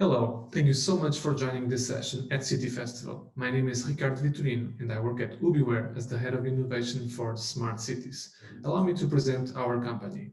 Hello, thank you so much for joining this session at City Festival. My name is Ricardo Vitorino and I work at Ubiware as the Head of Innovation for Smart Cities. Allow me to present our company.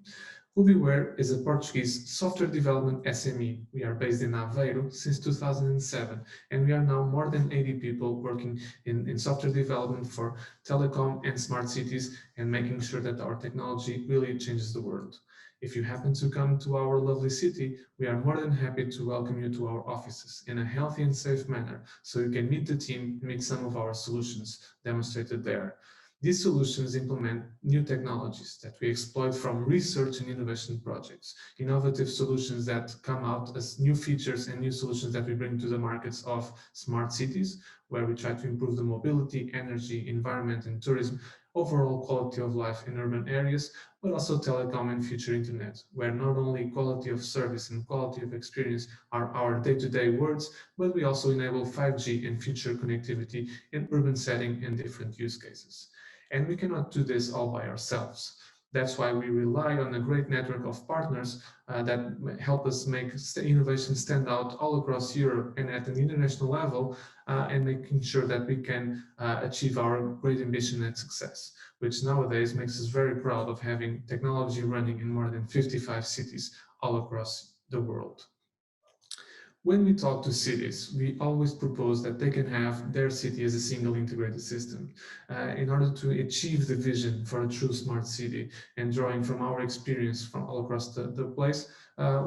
Ubiware is a Portuguese software development SME. We are based in Aveiro since 2007 and we are now more than 80 people working in software development for telecom and smart cities and making sure that our technology really changes the world. If you happen to come to our lovely city, we are more than happy to welcome you to our offices in a healthy and safe manner so you can meet the team and meet some of our solutions demonstrated there. These solutions implement new technologies that we exploit from research and innovation projects, innovative solutions that come out as new features and new solutions that we bring to the markets of smart cities, where we try to improve the mobility, energy, environment, and tourism, overall quality of life in urban areas, but also telecom and future internet, where not only quality of service and quality of experience are our day-to-day words, but we also enable 5G and future connectivity in urban setting and different use cases. And we cannot do this all by ourselves. That's why we rely on a great network of partners that help us make innovation stand out all across Europe and at an international level, and making sure that we can achieve our great ambition and success, which nowadays makes us very proud of having technology running in more than 55 cities all across the world. When we talk to cities, we always propose that they can have their city as a single integrated system in order to achieve the vision for a true smart city. And drawing from our experience from all across the place,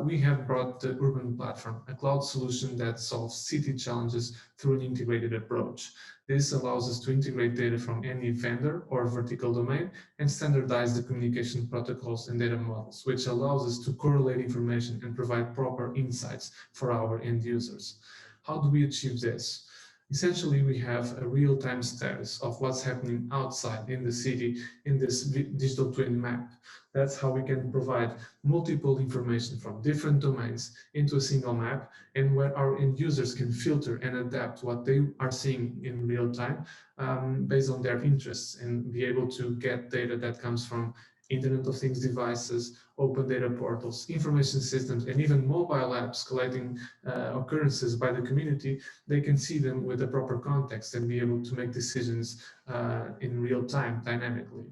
we have brought the Urban Platform, a cloud solution that solves city challenges through an integrated approach. This allows us to integrate data from any vendor or vertical domain and standardize the communication protocols and data models, which allows us to correlate information and provide proper insights for our end users. How do we achieve this? Essentially, we have a real-time status of what's happening outside in the city in this digital twin map. That's how we can provide multiple information from different domains into a single map, and where our end users can filter and adapt what they are seeing in real time based on their interests, and be able to get data that comes from Internet of Things devices, open data portals, information systems, and even mobile apps collecting occurrences by the community. They can see them with the proper context and be able to make decisions in real time, dynamically.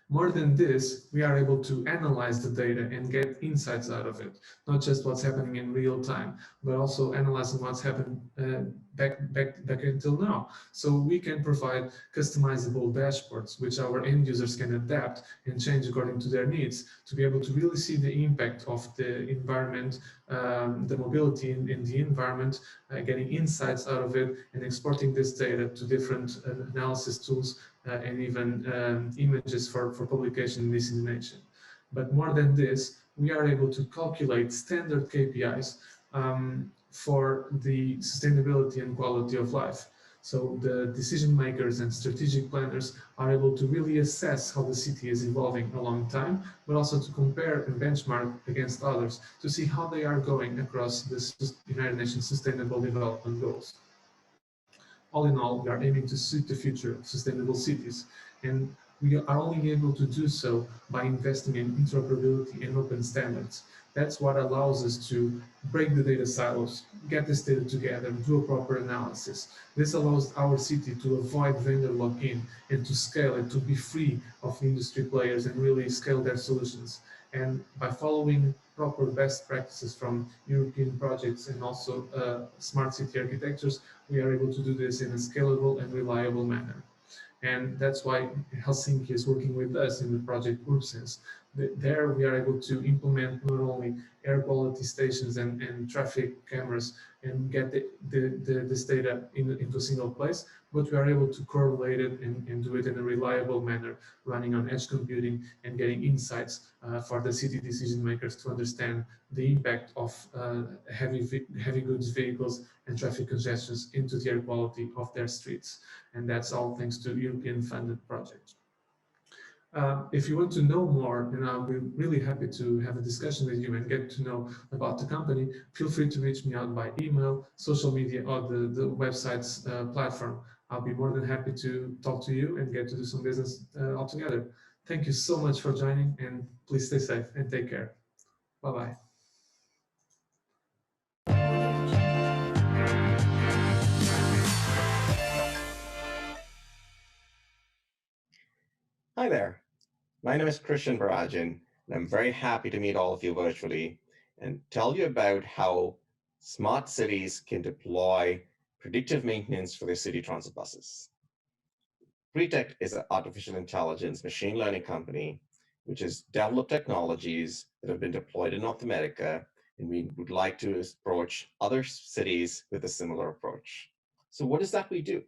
More than this, we are able to analyze the data and get insights out of it, not just what's happening in real time, but also analyzing what's happened back until now. So we can provide customizable dashboards, which our end users can adapt and change according to their needs, to be able to really see the impact of the environment, the mobility in the environment, getting insights out of it, and exporting this data to different analysis tools and even images for publication and dissemination. But more than this, we are able to calculate standard KPIs for the sustainability and quality of life. So the decision makers and strategic planners are able to really assess how the city is evolving along time, but also to compare and benchmark against others to see how they are going across the United Nations Sustainable Development Goals. All in all, we are aiming to suit the future of sustainable cities, and we are only able to do so by investing in interoperability and open standards. That's what allows us to break the data silos, get this data together, do a proper analysis. This allows our city to avoid vendor lock-in and to scale it, to be free of industry players and really scale their solutions. And by following proper best practices from European projects and also smart city architectures, we are able to do this in a scalable and reliable manner. And that's why Helsinki is working with us in the project UrbSense. There we are able to implement not only air quality stations and traffic cameras and get this data into a single place, but we are able to correlate it and do it in a reliable manner, running on edge computing and getting insights for the city decision makers to understand the impact of heavy goods vehicles and traffic congestions into the air quality of their streets. And that's all thanks to European funded projects. If you want to know more, and I'll be really happy to have a discussion with you and get to know about the company, feel free to reach me out by email, social media, or the website's platform. I'll be more than happy to talk to you and get to do some business all together. Thank you so much for joining, and please stay safe and take care. Bye-bye. Hi there. My name is Krish Inbarajan, and I'm very happy to meet all of you virtually and tell you about how smart cities can deploy predictive maintenance for their city transit buses. Preteckt is an artificial intelligence machine learning company which has developed technologies that have been deployed in North America, and we would like to approach other cities with a similar approach. So, what is that we do?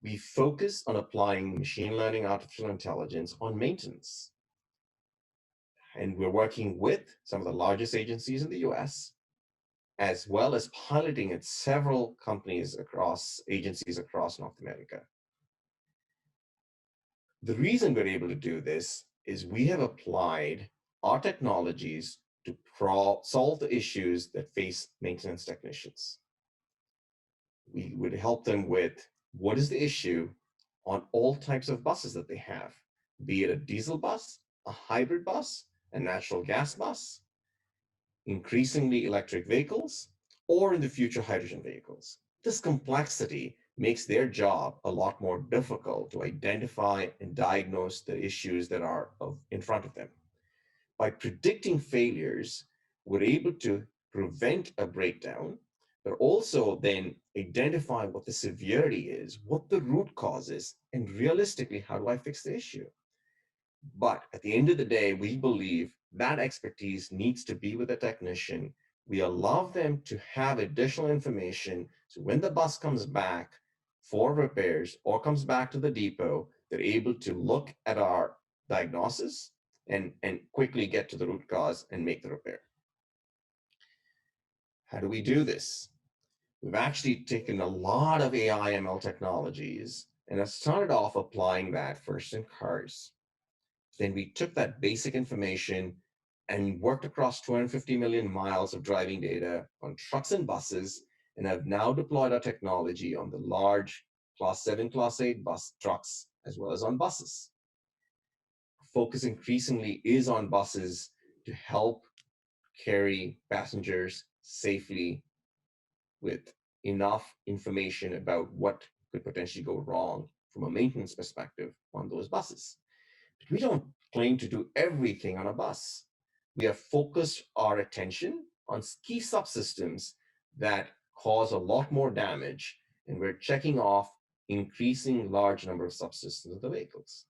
We focus on applying machine learning artificial intelligence on maintenance. And we're working with some of the largest agencies in the US, as well as piloting at several companies across agencies across North America. The reason we're able to do this is we have applied our technologies to solve the issues that face maintenance technicians. We would help them with what is the issue on all types of buses that they have, be it a diesel bus, a hybrid bus, a natural gas bus, increasingly electric vehicles, or in the future, hydrogen vehicles. This complexity makes their job a lot more difficult to identify and diagnose the issues that are in front of them. By predicting failures, we're able to prevent a breakdown, but also then identify what the severity is, what the root cause is, and realistically, how do I fix the issue? But at the end of the day, we believe that expertise needs to be with a technician. We allow them to have additional information. So when the bus comes back for repairs or comes back to the depot, they're able to look at our diagnosis and quickly get to the root cause and make the repair. How do we do this? We've actually taken a lot of AI ML technologies and have started off applying that first in cars. Then we took that basic information and worked across 250 million miles of driving data on trucks and buses, and have now deployed our technology on the large Class 7, Class 8 bus trucks, as well as on buses. Focus increasingly is on buses to help carry passengers safely with enough information about what could potentially go wrong from a maintenance perspective on those buses. But we don't claim to do everything on a bus. We have focused our attention on key subsystems that cause a lot more damage, and we're checking off increasing large number of subsystems of the vehicles.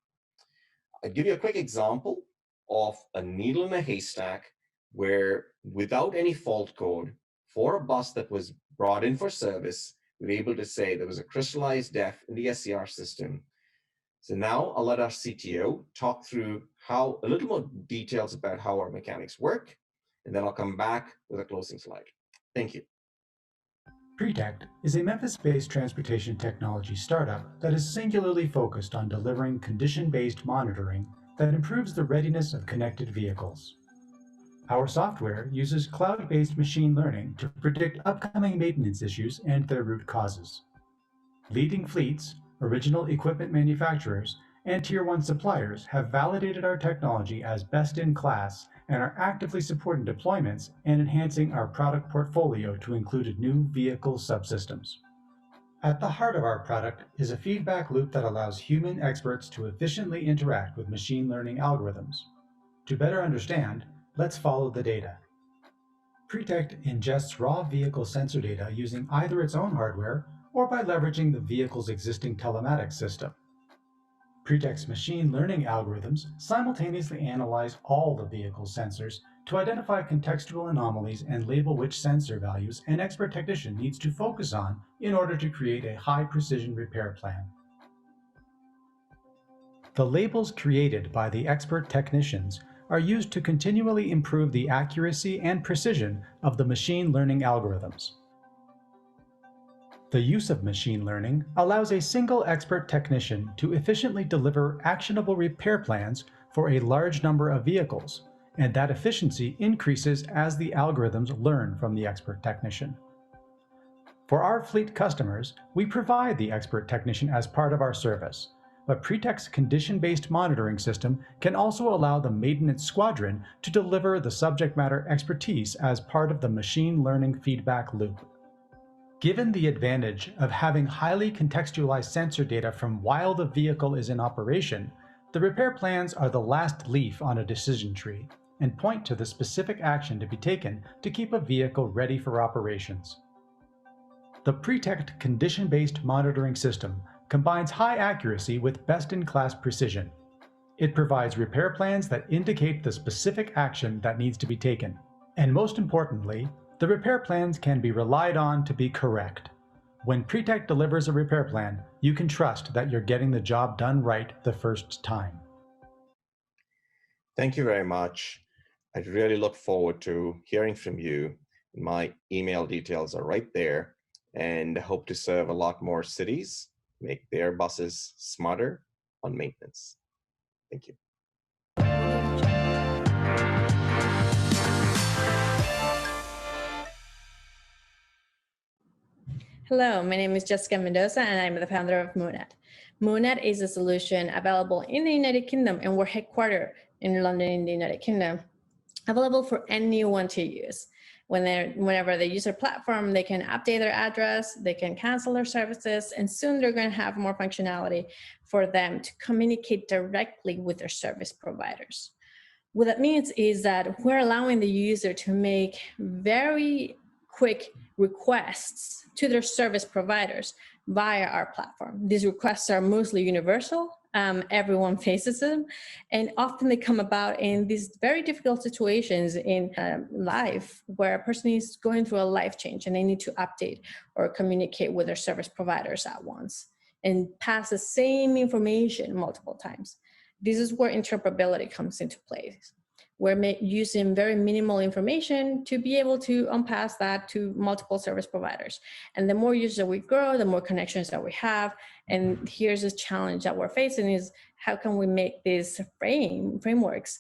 I'll give you a quick example of a needle in a haystack where, without any fault code, for a bus that was brought in for service, we were able to say there was a crystallized def in the SCR system. So now I'll let our CTO talk through how a little more details about how our mechanics work, and then I'll come back with a closing slide. Thank you. Preteckt is a Memphis-based transportation technology startup that is singularly focused on delivering condition-based monitoring that improves the readiness of connected vehicles. Our software uses cloud-based machine learning to predict upcoming maintenance issues and their root causes. Leading fleets, original equipment manufacturers, and Tier 1 suppliers have validated our technology as best in class and are actively supporting deployments and enhancing our product portfolio to include new vehicle subsystems. At the heart of our product is a feedback loop that allows human experts to efficiently interact with machine learning algorithms. To better understand, let's follow the data. Preteckt ingests raw vehicle sensor data using either its own hardware or by leveraging the vehicle's existing telematics system. Pretekt's machine learning algorithms simultaneously analyze all the vehicle's sensors to identify contextual anomalies and label which sensor values an expert technician needs to focus on in order to create a high-precision repair plan. The labels created by the expert technicians are used to continually improve the accuracy and precision of the machine learning algorithms. The use of machine learning allows a single expert technician to efficiently deliver actionable repair plans for a large number of vehicles, and that efficiency increases as the algorithms learn from the expert technician. For our fleet customers, we provide the expert technician as part of our service, but Pretekt's condition-based monitoring system can also allow the maintenance squadron to deliver the subject matter expertise as part of the machine learning feedback loop. Given the advantage of having highly contextualized sensor data from while the vehicle is in operation, The repair plans are the last leaf on a decision tree and point to the specific action to be taken to keep a vehicle ready for operations. The Preteckt condition-based monitoring system combines high accuracy with best-in-class precision. It provides repair plans that indicate the specific action that needs to be taken. And most importantly, the repair plans can be relied on to be correct. When Pretech delivers a repair plan, you can trust that you're getting the job done right the first time. Thank you very much. I really look forward to hearing from you. My email details are right there, and I hope to serve a lot more cities, make their buses smarter on maintenance. Thank you. Hello, my name is Jessica Mendoza, and I'm the founder of Moonette. Moonette is a solution available in the United Kingdom, and we're headquartered in London in the United Kingdom, available for anyone to use. Whenever they use our platform, they can update their address, they can cancel their services, and soon they're going to have more functionality for them to communicate directly with their service providers. What that means is that we're allowing the user to make very quick requests to their service providers via our platform. These requests are mostly universal. Everyone faces them, and often they come about in these very difficult situations in life where a person is going through a life change and they need to update or communicate with their service providers at once and pass the same information multiple times. This is where interoperability comes into place. We're using very minimal information to be able to unpass that to multiple service providers. And the more users we grow, the more connections that we have. And here's a challenge that we're facing is how can we make these frameworks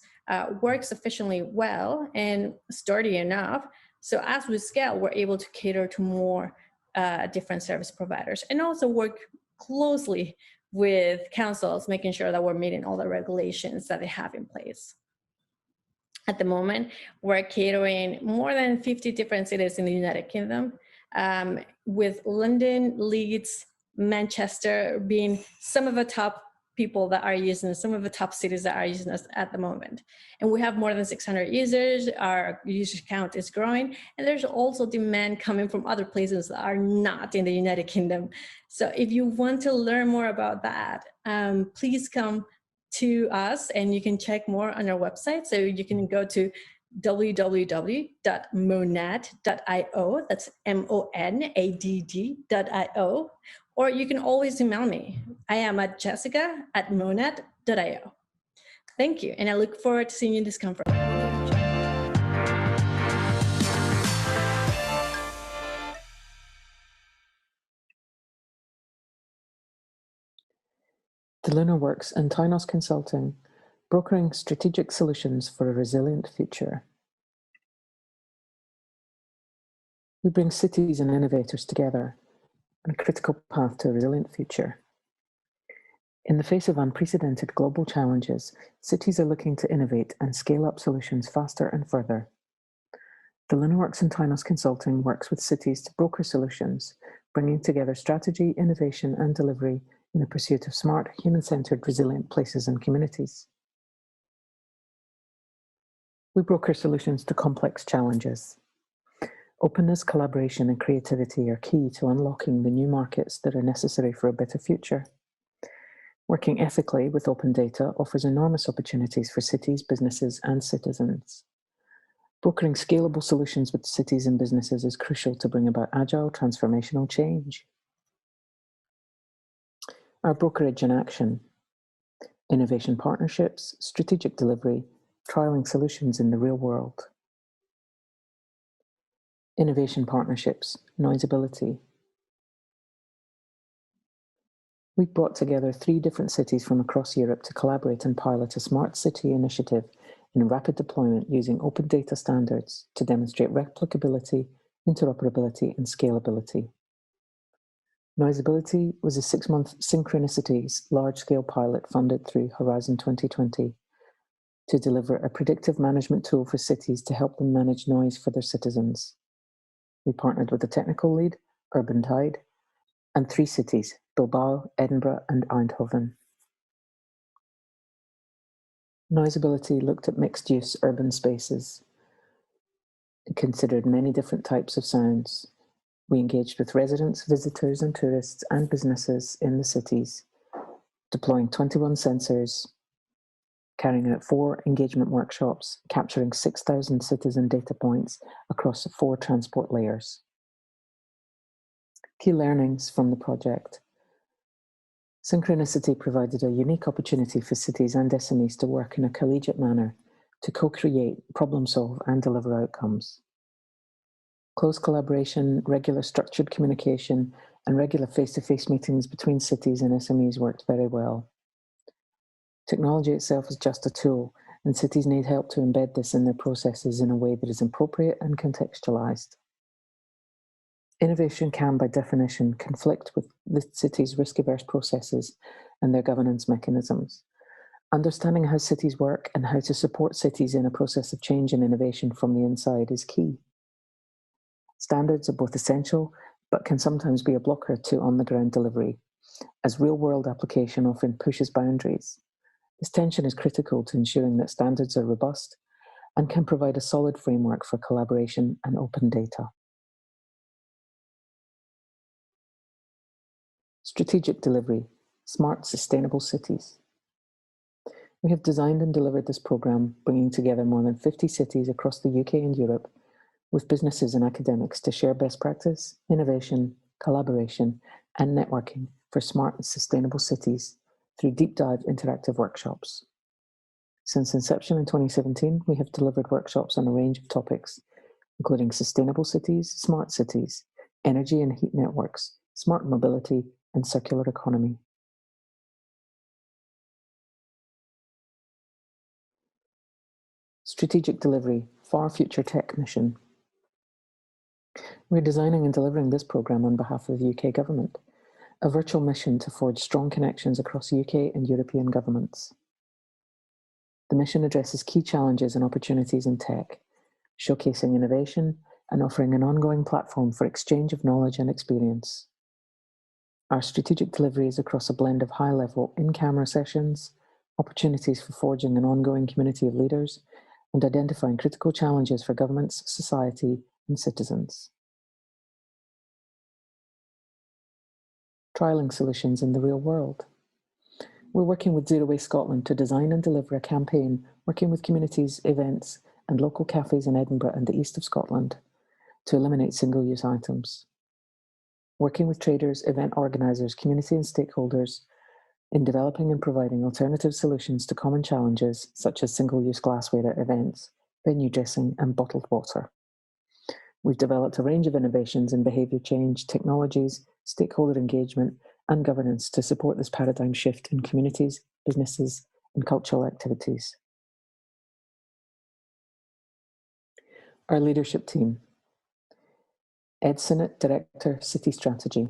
work sufficiently well and sturdy enough. So as we scale, we're able to cater to more different service providers and also work closely with councils, making sure that we're meeting all the regulations that they have in place. At the moment, we're catering more than 50 different cities in the United Kingdom, with London, Leeds, Manchester being some of the top people that are using us, some of the top cities that are using us at the moment. And we have more than 600 users, our user count is growing, and there's also demand coming from other places that are not in the United Kingdom. So if you want to learn more about that, please come to us and you can check more on our website. So you can go to www.monadd.io, that's monadd.io, or you can always email me. I am at jessica@monadd.io. Thank you, and I look forward to seeing you in this conference. The Lunar works in Tynos Consulting, brokering strategic solutions for a resilient future. We bring cities and innovators together on a critical path to a resilient future. In the face of unprecedented global challenges, cities are looking to innovate and scale up solutions faster and further. The Lunar works in Tynos Consulting works with cities to broker solutions, bringing together strategy, innovation, and delivery in the pursuit of smart, human-centered, resilient places and communities. We broker solutions to complex challenges. Openness, collaboration, and creativity are key to unlocking the new markets that are necessary for a better future. Working ethically with open data offers enormous opportunities for cities, businesses, and citizens. Brokering scalable solutions with cities and businesses is crucial to bring about agile, transformational change. Our brokerage in action: innovation partnerships, strategic delivery, trialing solutions in the real world. Innovation partnerships, noisability. We brought together 3 different cities from across Europe to collaborate and pilot a smart city initiative in rapid deployment using open data standards to demonstrate replicability, interoperability, and scalability. Noisability was a 6-month synchronicities large-scale pilot funded through Horizon 2020 to deliver a predictive management tool for cities to help them manage noise for their citizens. We partnered with the technical lead, Urban Tide, and 3 cities, Bilbao, Edinburgh, and Eindhoven. Noisability looked at mixed-use urban spaces and considered many different types of sounds. We engaged with residents, visitors, and tourists and businesses in the cities, deploying 21 sensors, carrying out 4 engagement workshops, capturing 6,000 citizen data points across 4 transport layers. Key learnings from the project. Synchronicity provided a unique opportunity for cities and SMEs to work in a collegiate manner to co-create, problem solve, and deliver outcomes. Close collaboration, regular structured communication, and regular face-to-face meetings between cities and SMEs worked very well. Technology itself is just a tool, and cities need help to embed this in their processes in a way that is appropriate and contextualized. Innovation can, by definition, conflict with the city's risk-averse processes and their governance mechanisms. Understanding how cities work and how to support cities in a process of change and innovation from the inside is key. Standards are both essential, but can sometimes be a blocker to on-the-ground delivery, as real-world application often pushes boundaries. This tension is critical to ensuring that standards are robust and can provide a solid framework for collaboration and open data. Strategic delivery, smart, sustainable cities. We have designed and delivered this program, bringing together more than 50 cities across the UK and Europe, with businesses and academics to share best practice, innovation, collaboration, and networking for smart and sustainable cities through deep dive interactive workshops. Since inception in 2017, we have delivered workshops on a range of topics, including sustainable cities, smart cities, energy and heat networks, smart mobility, and circular economy. Strategic delivery, Far Future Tech mission. We're designing and delivering this program on behalf of the UK government, a virtual mission to forge strong connections across UK and European governments. The mission addresses key challenges and opportunities in tech, showcasing innovation and offering an ongoing platform for exchange of knowledge and experience. Our strategic delivery is across a blend of high-level in-camera sessions, opportunities for forging an ongoing community of leaders, and identifying critical challenges for governments, society, and citizens. Trialling solutions in the real world. We're working with Zero Waste Scotland to design and deliver a campaign working with communities, events, and local cafes in Edinburgh and the east of Scotland to eliminate single-use items. Working with traders, event organisers, community and stakeholders in developing and providing alternative solutions to common challenges such as single-use glassware at events, venue dressing, and bottled water. We've developed a range of innovations in behaviour change, technologies, stakeholder engagement, and governance to support this paradigm shift in communities, businesses, and cultural activities. Our leadership team. Ed Sinnott, Director, City Strategy.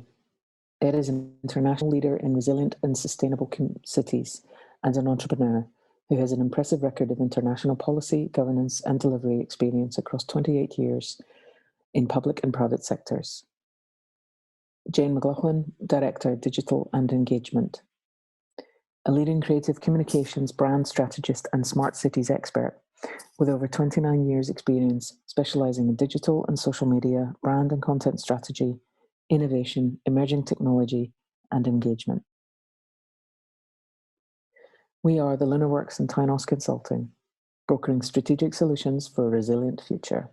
Ed is an international leader in resilient and sustainable cities and an entrepreneur who has an impressive record of international policy, governance, and delivery experience across 28 years in public and private sectors. Jane McLaughlin, Director, Digital and Engagement. A leading creative communications, brand strategist, and smart cities expert with over 29 years experience specializing in digital and social media, brand and content strategy, innovation, emerging technology, and engagement. We are the Lunar and Tynos Consulting, brokering strategic solutions for a resilient future.